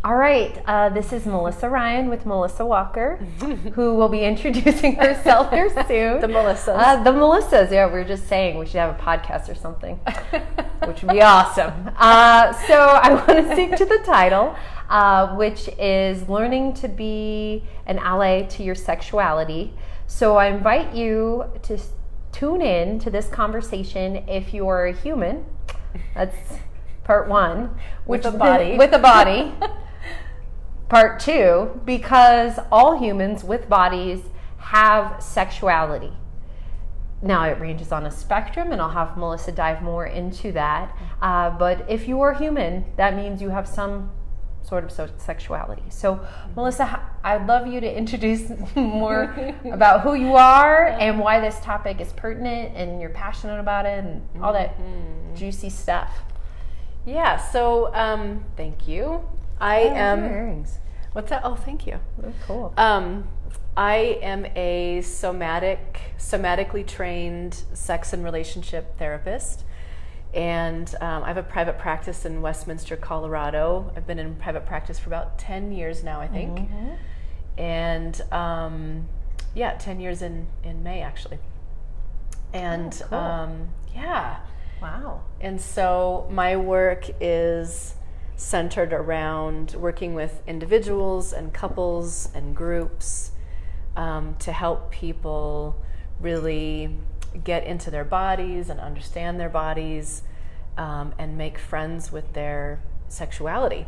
All right, this is Melissa Ryan with Melissa Walker, who will be introducing herself here soon. The Melissas. The Melissas, yeah, we were just saying we should have a podcast or something, which would be awesome. So I want to stick to the title, which is Learning to be an Ally to Your Sexuality. So I invite you to tune in to this conversation if you are a human. That's part one. With a body. With a body. Part two, because all humans with bodies have sexuality. Now it ranges on a spectrum, and I'll have Melissa dive more into that. But if you are human, that means you have some sort of sexuality. So Melissa, I'd love you to introduce more about who you are and why this topic is pertinent and you're passionate about it and all that juicy stuff. Yeah, so thank you. I am. Earrings. What's that? Oh, thank you. Oh, cool. I am a somatically trained sex and relationship therapist, and I have a private practice in Westminster, Colorado. I've been in private practice for about 10 years now, I think, and 10 years in May actually, and cool. yeah. Wow. And so my work is centered around working with individuals and couples and groups to help people really get into their bodies and understand their bodies and make friends with their sexuality.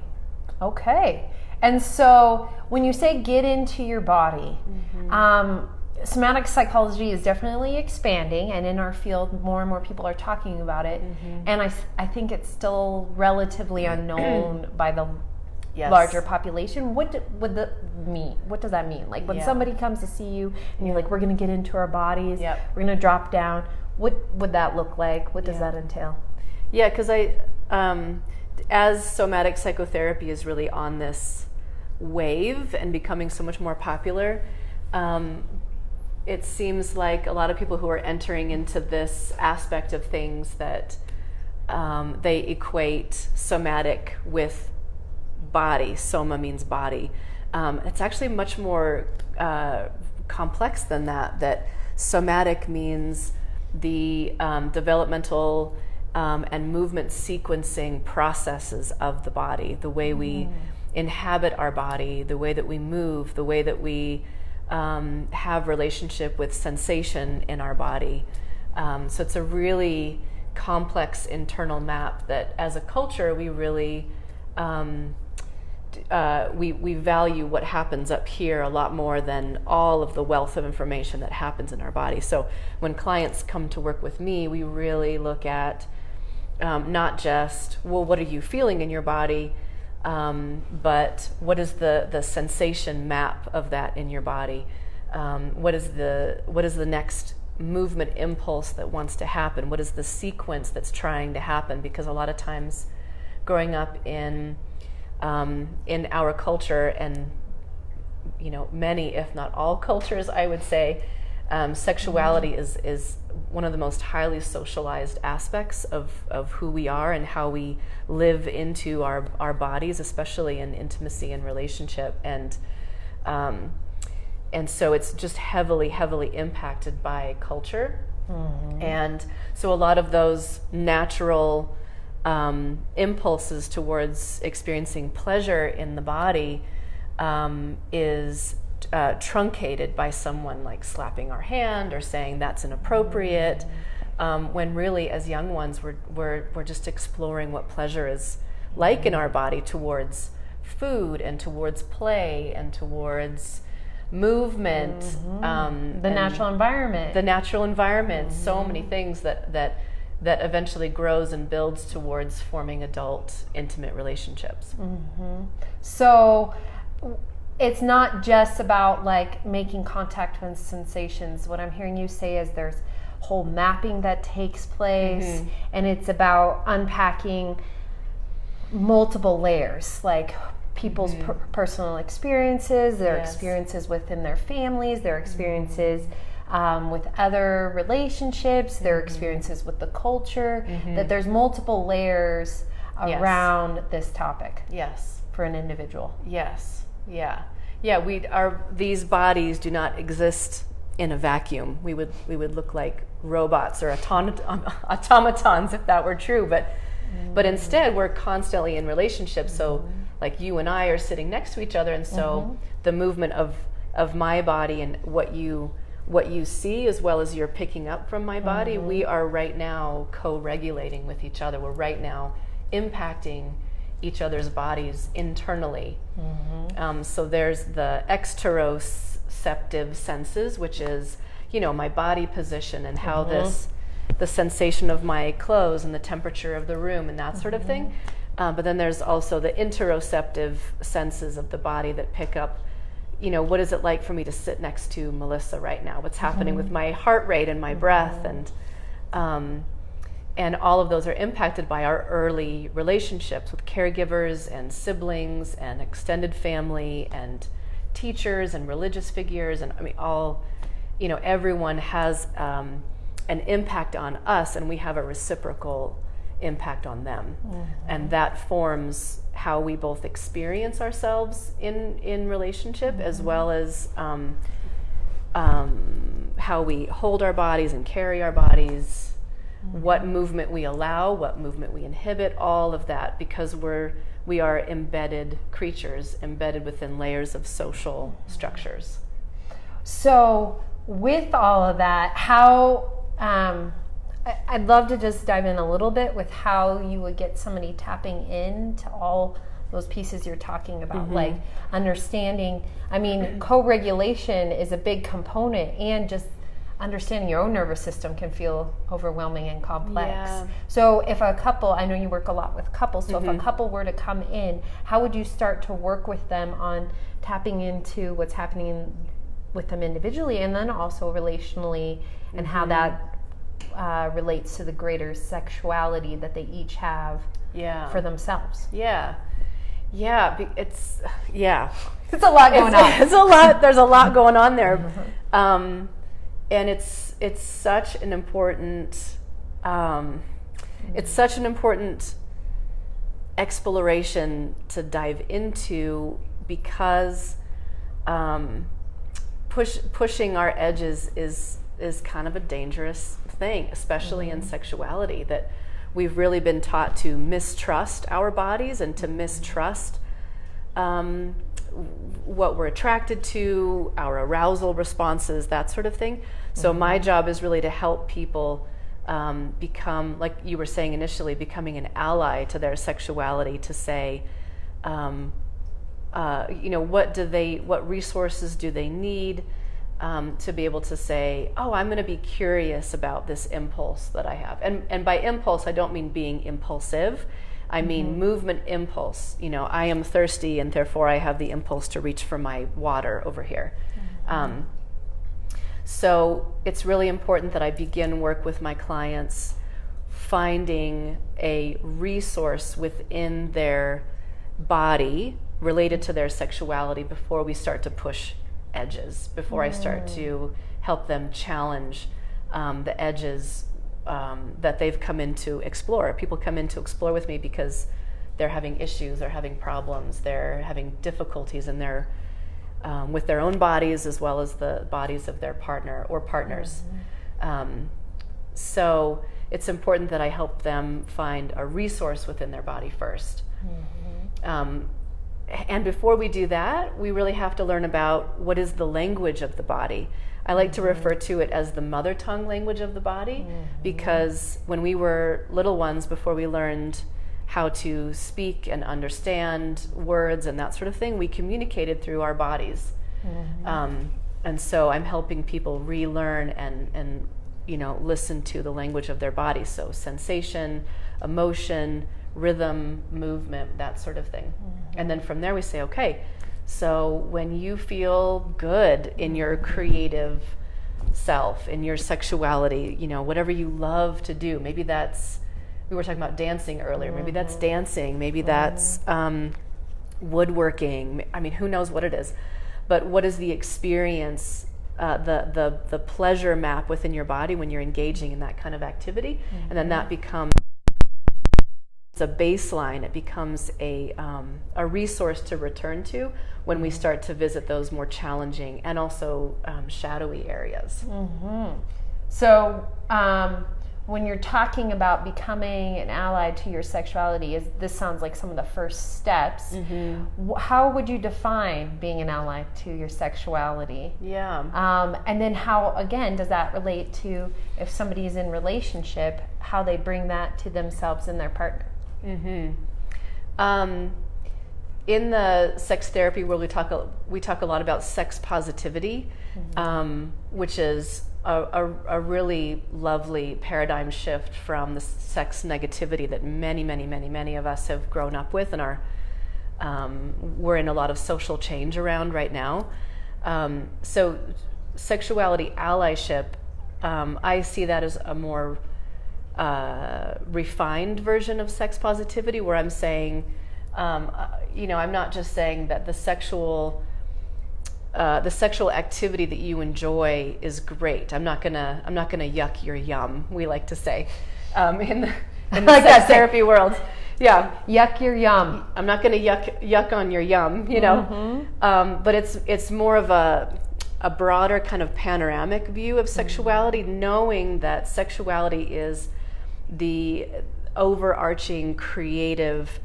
Okay. And so when you say get into your body, somatic psychology is definitely expanding, and in our field more and more people are talking about it, and I think it's still relatively unknown by the larger population. What does that mean? Like when somebody comes to see you and you're like, we're going to get into our bodies, we're going to drop down, what would that look like? What does that entail? Yeah, because as somatic psychotherapy is really on this wave and becoming so much more popular, it seems like a lot of people who are entering into this aspect of things that they equate somatic with body. Soma means body. It's actually much more complex than that. That somatic means the developmental and movement sequencing processes of the body, the way we inhabit our body, the way that we move, the way that we have relationship with sensation in our body. So it's a really complex internal map that as a culture we really we value what happens up here a lot more than all of the wealth of information that happens in our body. So when clients come to work with me, we really look at not just, well, what are you feeling in your body, but what is the sensation map of that in your body? What is the next movement impulse that wants to happen? What is the sequence that's trying to happen? Because a lot of times, growing up in our culture, and many, if not all cultures, I would say, sexuality is one of the most highly socialized aspects of who we are and how we live into our bodies, especially in intimacy and relationship, and so it's just heavily impacted by culture, and so a lot of those natural impulses towards experiencing pleasure in the body is truncated by someone like slapping our hand or saying that's inappropriate, when really as young ones we're just exploring what pleasure is like in our body towards food and towards play and towards movement, the natural environment. So many things that eventually grows and builds towards forming adult intimate relationships. So it's not just about like making contact with sensations. What I'm hearing you say is there's whole mapping that takes place, and it's about unpacking multiple layers, like people's personal experiences, their experiences within their families, their experiences with other relationships, their experiences with the culture, that there's multiple layers around this topic Yes. for an individual. Yes. Yeah. Yeah. These bodies do not exist in a vacuum. We would look like robots or automatons if that were true. But instead, we're constantly in relationships. So, like you and I are sitting next to each other, and so the movement of my body and what you see, as well as you're picking up from my body, we are right now co-regulating with each other. We're right now impacting each other's bodies internally. So there's the exteroceptive senses, which is, my body position and how the sensation of my clothes and the temperature of the room and that sort of thing. But then there's also the interoceptive senses of the body that pick up, what is it like for me to sit next to Melissa right now? What's happening with my heart rate and my breath? And all of those are impacted by our early relationships with caregivers and siblings and extended family and teachers and religious figures. And everyone has an impact on us, and we have a reciprocal impact on them. And that forms how we both experience ourselves in relationship, as well as how we hold our bodies and carry our bodies, what movement we allow, what movement we inhibit, all of that, because we are embedded creatures, embedded within layers of social structures. So with all of that, how I'd love to just dive in a little bit with how you would get somebody tapping into all those pieces you're talking about, like understanding. Co-regulation is a big component, and just understanding your own nervous system can feel overwhelming and complex. Yeah. So if a couple, I know you work a lot with couples, so if a couple were to come in, how would you start to work with them on tapping into what's happening with them individually, and then also relationally, and how that relates to the greater sexuality that they each have for themselves? It's a lot going on. It's a lot. There's a lot going on there, and it's such an important exploration to dive into, because pushing our edges is kind of a dangerous thing, especially in sexuality, that we've really been taught to mistrust our bodies and to mistrust what we're attracted to, our arousal responses, that sort of thing. So my job is really to help people become, like you were saying initially, becoming an ally to their sexuality, to say, what resources do they need to be able to say, I'm going to be curious about this impulse that I have. And by impulse, I don't mean being impulsive. I mean movement impulse. I am thirsty, and therefore I have the impulse to reach for my water over here. So it's really important that I begin work with my clients finding a resource within their body related to their sexuality before we start to push edges, before I start to help them challenge the edges that they've come in to explore. People come in to explore with me because they're having issues, they're having problems, they're having difficulties in their with their own bodies, as well as the bodies of their partner or partners. So it's important that I help them find a resource within their body first. And before we do that, we really have to learn about what is the language of the body. I like to refer to it as the mother tongue language of the body, because when we were little ones, before we learned how to speak and understand words and that sort of thing, we communicated through our bodies. And so I'm helping people relearn and listen to the language of their body. So sensation, emotion, rhythm, movement, that sort of thing. And then from there we say, okay, so when you feel good in your creative self, in your sexuality, whatever you love to do, maybe that's, we were talking about dancing earlier, maybe that's dancing, maybe that's woodworking, who knows what it is, but what is the experience, the pleasure map within your body when you're engaging in that kind of activity, and then that becomes a baseline. It becomes a resource to return to when we start to visit those more challenging and also shadowy areas. Mm-hmm. So when you're talking about becoming an ally to your sexuality, this sounds like some of the first steps. Mm-hmm. How would you define being an ally to your sexuality? Yeah. And then how, again, does that relate to if somebody's in relationship, how they bring that to themselves and their partner? Mm-hmm. In the sex therapy world, we talk a lot about sex positivity, mm-hmm. which is a really lovely paradigm shift from the sex negativity that many of us have grown up with and we're in a lot of social change around right now. So sexuality allyship, I see that as a more refined version of sex positivity, where I'm saying, I'm not just saying that the sexual activity that you enjoy is great. I'm not gonna yuck your yum, we like to say, in the like sex therapy world. Yeah, yuck your yum. I'm not gonna yuck on your yum, Mm-hmm. But it's more of a broader kind of panoramic view of sexuality, mm-hmm. knowing that sexuality is the overarching creative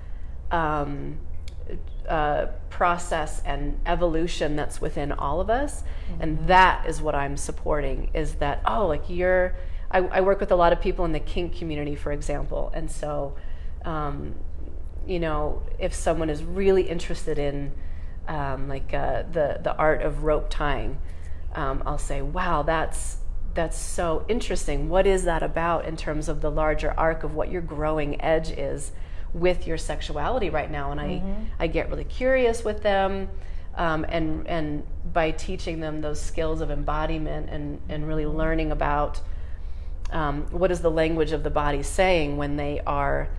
process and evolution that's within all of us. Mm-hmm. And that is what I'm supporting, is that, I work with a lot of people in the kink community, for example. And so, if someone is really interested in the art of rope tying, I'll say, wow, that's so interesting. What is that about in terms of the larger arc of what your growing edge is with your sexuality right now? And mm-hmm. I get really curious with them, and by teaching them those skills of embodiment and really learning about what is the language of the body saying when they are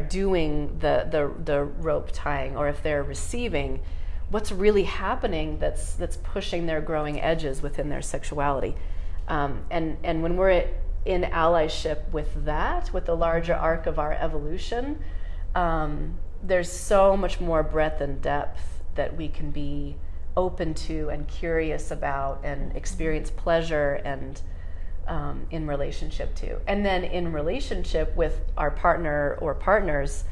doing the rope tying, or if they're receiving, what's really happening that's pushing their growing edges within their sexuality, and when we're in allyship with that, with the larger arc of our evolution, there's so much more breadth and depth that we can be open to and curious about and experience pleasure and in relationship to. And then in relationship with our partner or partners,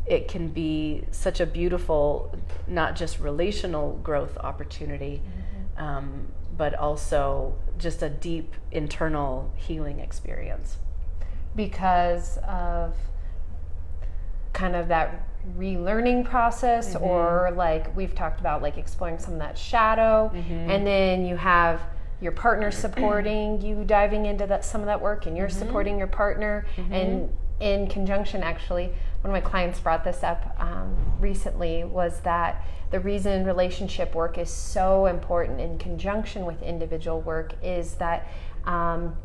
it can be such a beautiful, not just relational growth opportunity, mm-hmm. But also just a deep internal healing experience. Because of kind of that relearning process, mm-hmm. or like we've talked about, like exploring some of that shadow, mm-hmm. and then you have your partner supporting you, diving into some of that work, and you're mm-hmm. supporting your partner, mm-hmm. and in conjunction. Actually, one of my clients brought this up recently, was that the reason relationship work is so important in conjunction with individual work is that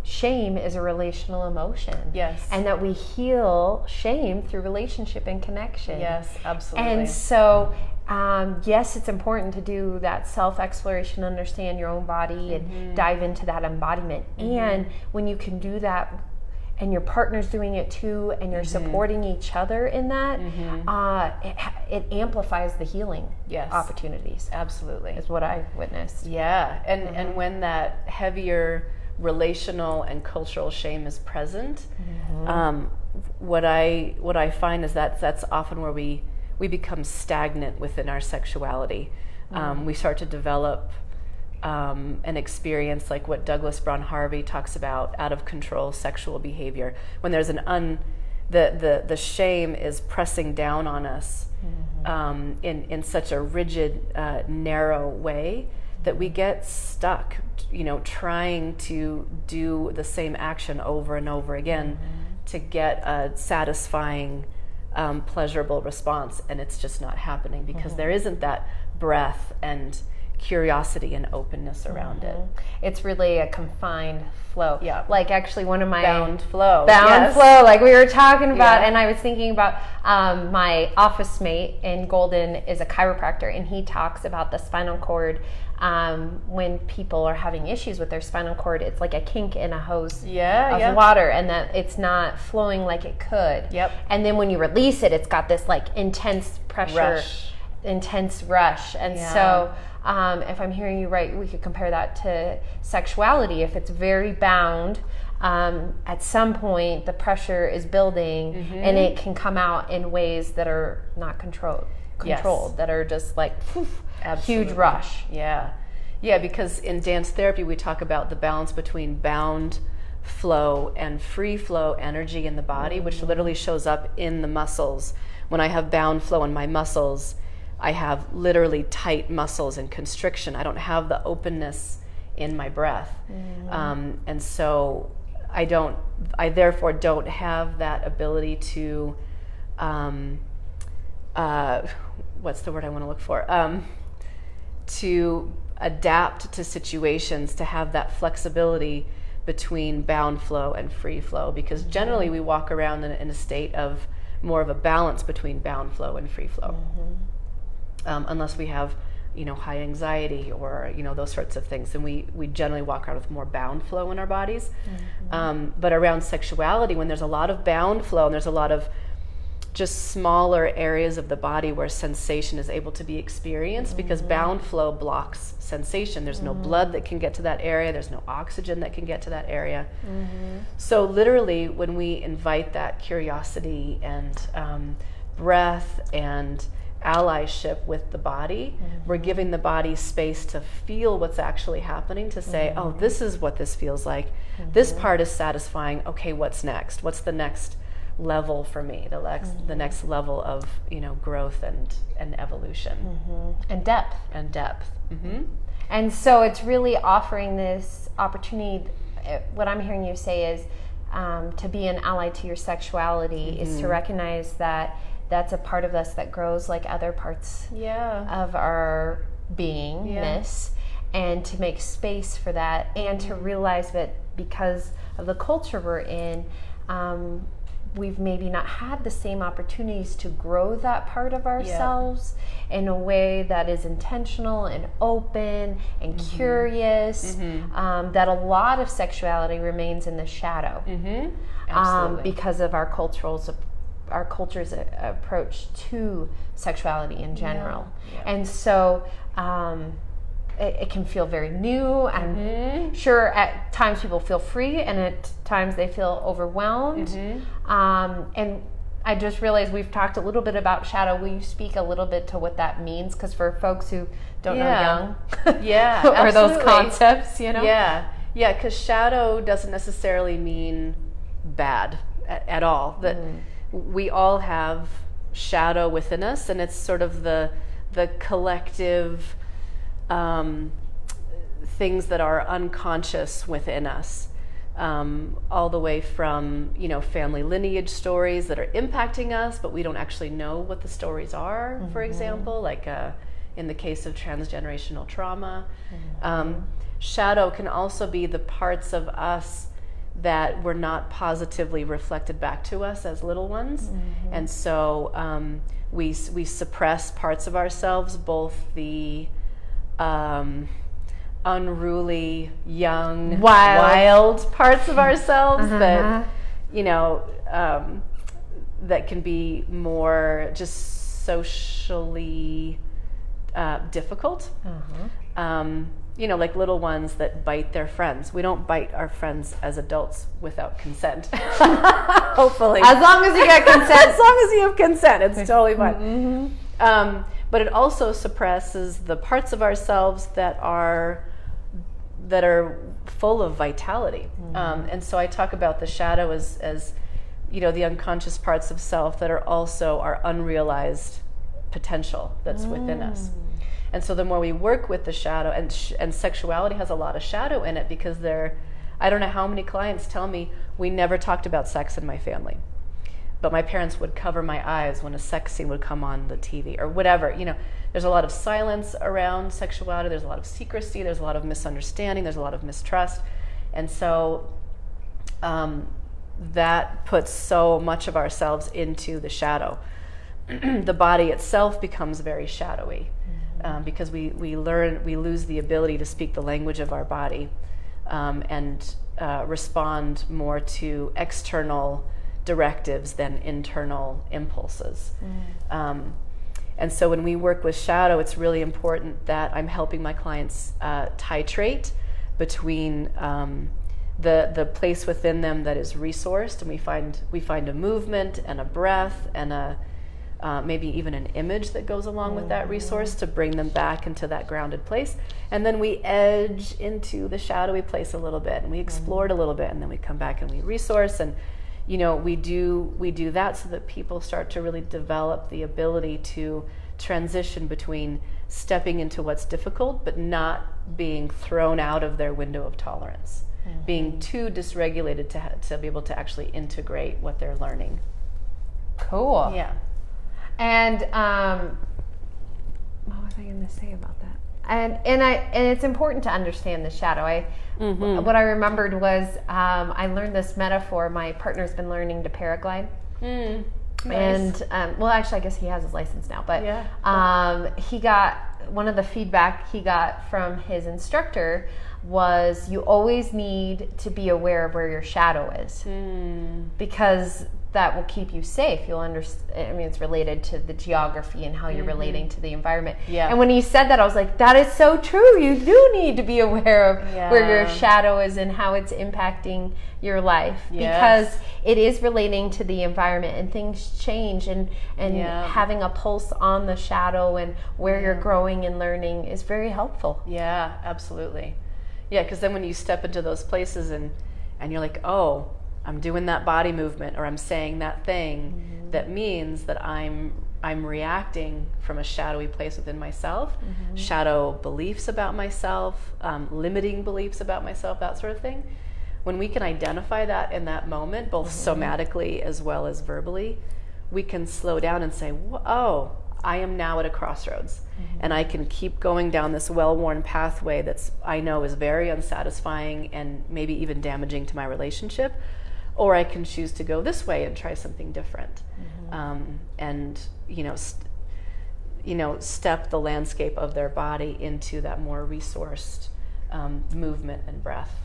shame is a relational emotion. Yes. And that we heal shame through relationship and connection. Yes, absolutely. And so, yes, it's important to do that self-exploration, understand your own body, and mm-hmm. dive into that embodiment. Mm-hmm. And when you can do that, and your partner's doing it too, and you're mm-hmm. supporting each other in that, mm-hmm. It amplifies the healing opportunities. Absolutely. Is what I've witnessed. Yeah, and mm-hmm. and when that heavier relational and cultural shame is present, mm-hmm. What I find is that's often where we become stagnant within our sexuality. Mm-hmm. We start to develop an experience like what Douglas Braun Harvey talks about, out of control sexual behavior, when there's the shame is pressing down on us, mm-hmm. In such a rigid, narrow way that we get stuck, trying to do the same action over and over again, mm-hmm. to get a satisfying, pleasurable response, and it's just not happening because mm-hmm. there isn't that breath and curiosity and openness around it. It's really a confined flow. Yeah. Like actually one of my Bound flow, like we were talking about, and I was thinking about my office mate in Golden is a chiropractor, and he talks about the spinal cord. When people are having issues with their spinal cord, it's like a kink in a hose of water, and that it's not flowing like it could. Yep. And then when you release it, it's got this like intense pressure, intense rush. And so if I'm hearing you right, we could compare that to sexuality. If it's very bound, at some point the pressure is building, and it can come out in ways that are not controlled, that are just like huge rush. Yeah, because in dance therapy we talk about the balance between bound flow and free flow energy in the body, which literally shows up in the muscles. When I have bound flow in my muscles, I have literally tight muscles and constriction. I don't have the openness in my breath. And so I therefore don't have that ability to, what's the word I want to look for? To adapt to situations, to have that flexibility between bound flow and free flow, because generally we walk around in a state of more of a balance between bound flow and free flow. Unless we have, high anxiety or, those sorts of things. And we generally walk around with more bound flow in our bodies. But around sexuality, when there's a lot of bound flow and there's a lot of just smaller areas of the body where sensation is able to be experienced, because bound flow blocks sensation. There's no blood that can get to that area. There's no oxygen that can get to that area. So literally, when we invite that curiosity and breath and allyship with the body, we're giving the body space to feel what's actually happening, to say, oh, this is what this feels like. This part is satisfying. Okay, what's next? What's the next level for me? The next level of growth and evolution and depth. And so it's really offering this opportunity. What I'm hearing you say is to be an ally to your sexuality is to recognize that that's a part of us that grows like other parts of our beingness, and to make space for that, and to realize that because of the culture we're in, we've maybe not had the same opportunities to grow that part of ourselves in a way that is intentional and open and curious, that a lot of sexuality remains in the shadow because of our culture's approach to sexuality in general. And so it can feel very new, and sure, at times people feel free, and at times they feel overwhelmed. And I just realized we've talked a little bit about shadow. Will you speak a little bit to what that means? Because for folks who don't know young, or those concepts, because shadow doesn't necessarily mean bad at all. That we all have shadow within us, and it's sort of the collective things that are unconscious within us, all the way from family lineage stories that are impacting us, but we don't actually know what the stories are. For example, like in the case of transgenerational trauma, shadow can also be the parts of us that were not positively reflected back to us as little ones, and so we suppress parts of ourselves, both the unruly, young, wild parts of ourselves that that can be more just socially difficult. Like little ones that bite their friends. We don't bite our friends as adults without consent. Hopefully. As long as you get consent. As long as you have consent, it's totally fine. But it also suppresses the parts of ourselves that are full of vitality. And so I talk about the shadow as the unconscious parts of self that are also our unrealized potential that's within us. And so the more we work with the shadow, and sexuality has a lot of shadow in it, because I don't know how many clients tell me, we never talked about sex in my family. but my parents would cover my eyes when a sex scene would come on the TV or whatever. There's a lot of silence around sexuality. There's a lot of secrecy. There's a lot of misunderstanding. There's a lot of mistrust. And so that puts so much of ourselves into the shadow. The body itself becomes very shadowy because we lose the ability to speak the language of our body and respond more to external directives than internal impulses. And so when we work with shadow, it's really important that I'm helping my clients titrate between the place within them that is resourced, and we find a movement and a breath and a maybe even an image that goes along with that resource to bring them back into that grounded place. And then we edge into the shadowy place a little bit, and we explore it a little bit, and then we come back and we resource. And we do that so that people start to really develop the ability to transition between stepping into what's difficult but not being thrown out of their window of tolerance, being too dysregulated to be able to actually integrate what they're learning. Cool. Yeah. And what was I going to say about that? And it's important to understand the shadow. What I remembered was I learned this metaphor. My partner's been learning to paraglide. Nice. And well, actually, I guess he has his license now. But he got one of the feedback he got from his instructor was you always need to be aware of where your shadow is because that will keep you safe. You'll understand. I mean, it's related to the geography and how you're relating to the environment. Yeah. And when he said that, I was like, that is so true. You do need to be aware of where your shadow is and how it's impacting your life because it is relating to the environment and things change and having a pulse on the shadow and where you're growing and learning is very helpful. Yeah, absolutely. Yeah, because then when you step into those places and you're like, oh, I'm doing that body movement or I'm saying that thing, that means that I'm reacting from a shadowy place within myself, shadow beliefs about myself, limiting beliefs about myself, that sort of thing. When we can identify that in that moment, both somatically as well as verbally, we can slow down and say, oh, I am now at a crossroads. And I can keep going down this well-worn pathway that's I know is very unsatisfying and maybe even damaging to my relationship. Or I can choose to go this way and try something different, and step the landscape of their body into that more resourced movement and breath.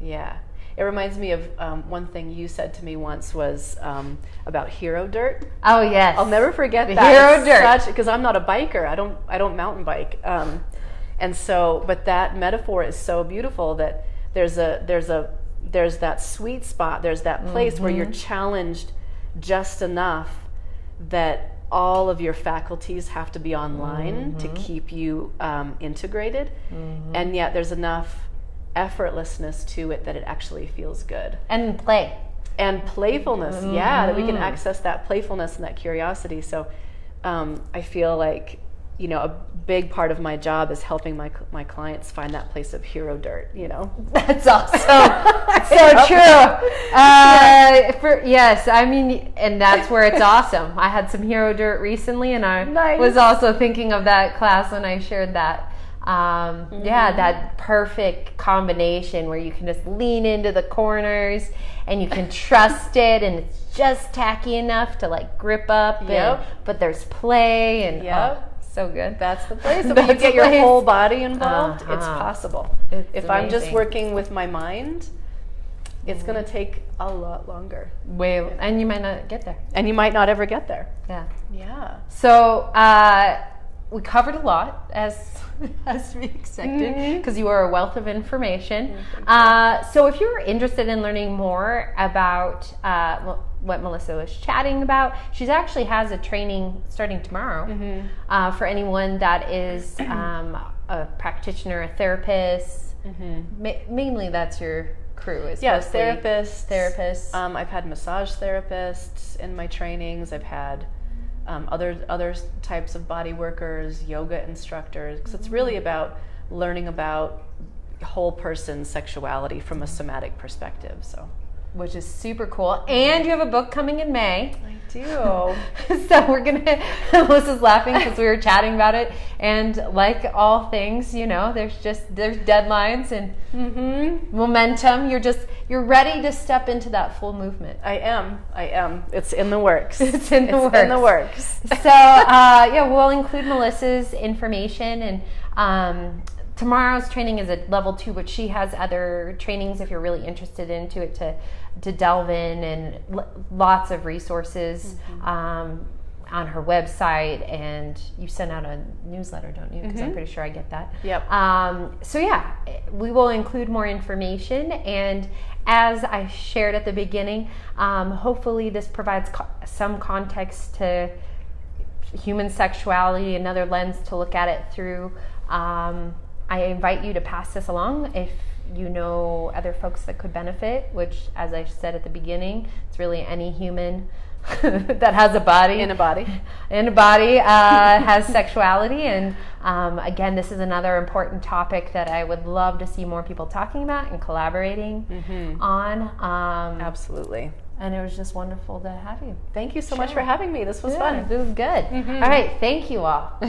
Yeah, it reminds me of one thing you said to me once was about hero dirt. Oh yes, I'll never forget the that. Hero dirt, because I'm not a biker. I don't mountain bike, and so but that metaphor is so beautiful that there's that sweet spot, there's that place where you're challenged just enough that all of your faculties have to be online to keep you integrated, and yet there's enough effortlessness to it that it actually feels good. And play. And playfulness, that we can access that playfulness and that curiosity. So I feel like, a big part of my job is helping my clients find that place of hero dirt, That's awesome. So true. Yes, I mean, and that's where it's awesome. I had some hero dirt recently, and I was also thinking of that class when I shared that. That perfect combination where you can just lean into the corners and you can trust it, and it's just tacky enough to like grip up, but there's play and so good. That's the place. So when you get your whole body involved, it's possible. If amazing. I'm just working with my mind, it's going to take a lot longer. And you might not get there. And you might not ever get there. Yeah. So we covered a lot as we expected because you are a wealth of information. So if you're interested in learning more about what Melissa was chatting about, she actually has a training starting tomorrow for anyone that is a practitioner, a therapist. Mainly that's your crew. Is therapists. I've had massage therapists in my trainings. I've had other types of body workers, yoga instructors, because it's really about learning about whole person sexuality from a somatic perspective. So which is super cool. And you have a book coming in May. I do. So we're gonna, Melissa's laughing because we were chatting about it. And like all things, there's deadlines and momentum. You're ready to step into that full movement. I am. It's in the works. It's in the works. So we'll include Melissa's information, and tomorrow's training is at level 2, but she has other trainings if you're really interested into it to delve in, and lots of resources on her website. And you send out a newsletter, don't you? Because I'm pretty sure I get that. Yep. We will include more information, and as I shared at the beginning, hopefully this provides some context to human sexuality, another lens to look at it through. I invite you to pass this along if you know other folks that could benefit, which, as I said at the beginning, it's really any human that has a body. Has sexuality. And again, this is another important topic that I would love to see more people talking about and collaborating on. Absolutely. And it was just wonderful to have you. Thank you so much for having me. This was fun. This was good. All right. Thank you all.